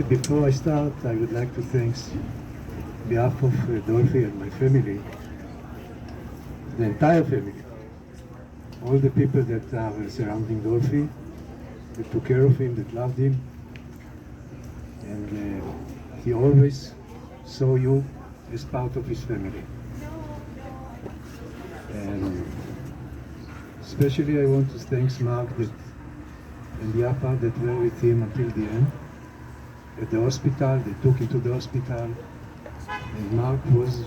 Before I start, I would like to thank, on behalf of Dolfi and my family, the entire family, all the people that are surrounding Dolfi, that took care of him, that loved him, and he always saw you as part of his family. And especially I want to thank Mark and Yapa that were with him until the end. At the hospital, they took him to the hospital, and Mark was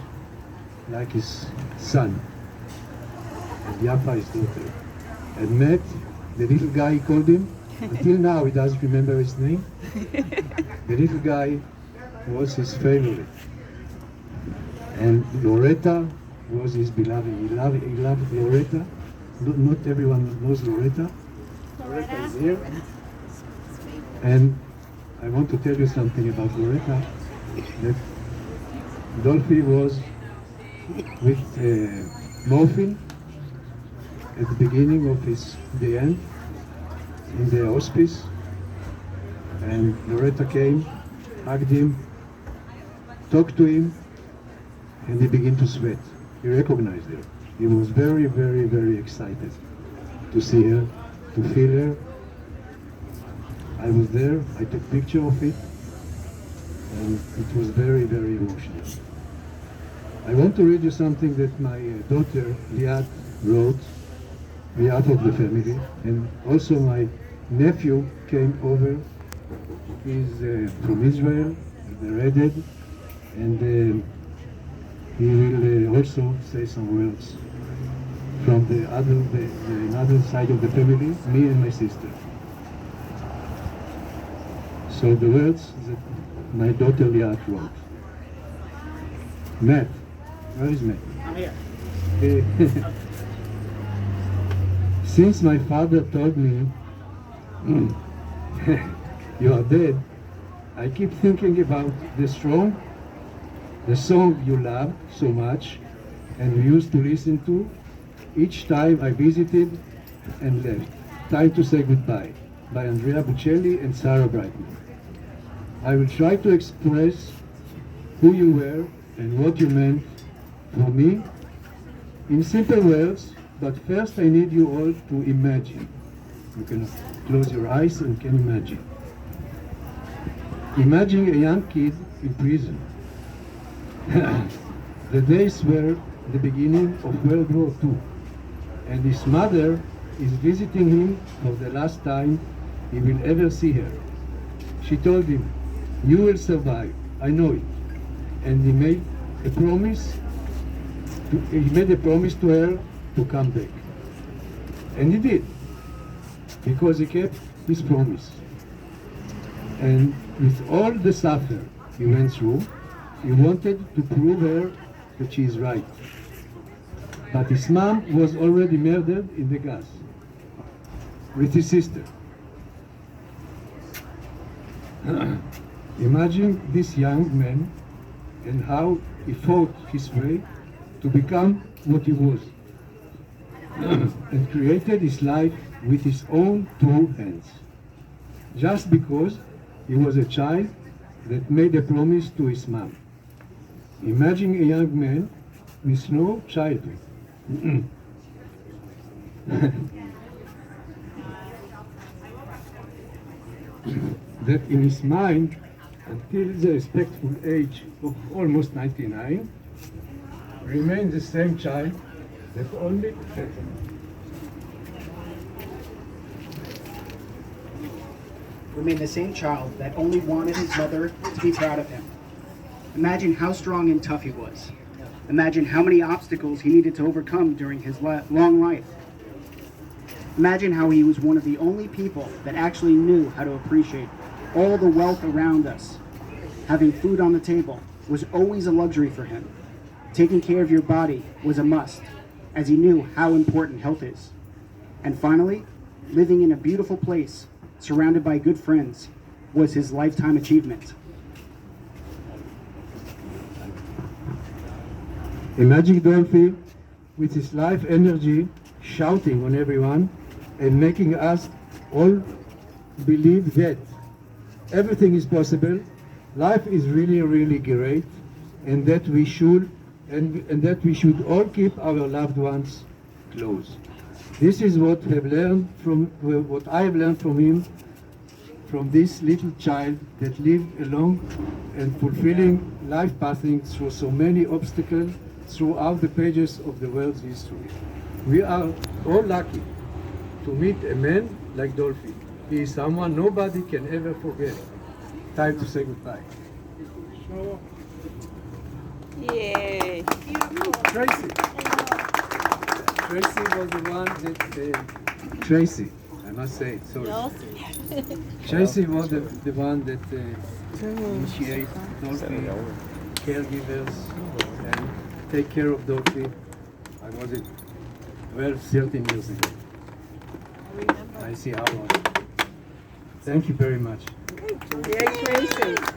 like his son, and Yapa his daughter. And Matt, the little guy he called him, until now he doesn't remember his name. The little guy was his favorite. And Loretta was his beloved. He loved Loretta. Not everyone knows Loretta. Loretta is here. And I want to tell you something about Loretta, that Dolfi was with morphine at the beginning of the end in the hospice, and Loretta came, hugged him, talked to him, and he began to sweat. He recognized her. He was very, very, very excited to see her, to feel her. I was there, I took a picture of it, and it was very, very emotional. I want to read you something that my daughter Liat wrote, Liat of the family, and also my nephew came over. He's from Israel, the redhead, and he will also say some words from the other side of the family, me and my sister. So the words that my daughter Liat wrote. Matt, where is Matt? I'm here. Since my father told me you are dead, I keep thinking about the song you love so much and we used to listen to each time I visited and left. Time to Say Goodbye by Andrea Bocelli and Sarah Brightman. I will try to express who you were and what you meant for me in simple words, but first I need you all to imagine. You can close your eyes and can imagine. Imagine a young kid in prison. The days were the beginning of World War II, and his mother is visiting him for the last time he will ever see her. She told him, "You will survive, I know it." And he made a promise to her to come back. And he did, because he kept his promise. And with all the suffering he went through, he wanted to prove her that she is right. But his mom was already murdered in the gas with his sister. Imagine this young man and how he fought his way to become what he was and created his life with his own two hands. Just because he was a child that made a promise to his mom. Imagine a young man with no childhood. That in his mind, until the respectful age of almost 99, remained the same child that only Remained the same child that only wanted his mother to be proud of him. Imagine how strong and tough he was. Imagine how many obstacles he needed to overcome during his long life. Imagine how he was one of the only people that actually knew how to appreciate all the wealth around us. Having food on the table was always a luxury for him. Taking care of your body was a must, as he knew how important health is. And finally, living in a beautiful place, surrounded by good friends, was his lifetime achievement. Imagine Dolfi with his life energy shouting on everyone and making us all believe that everything is possible. Life is really, really great, and that we should all keep our loved ones close. This is what I have learned from him, from this little child that lived a long and fulfilling life pathing through so many obstacles throughout the pages of the world's history. We are all lucky to meet a man like Dolfi. He is someone nobody can ever forget. Time to say goodbye. Yay! Tracy. Tracy was the one that... Tracy, I must say it, sorry. Tracy was the one that initiated Dolfi, caregivers, and take care of Dolfi. I was it 12, 13 years ago. I see how long. Thank you very much. Yay, Tracy!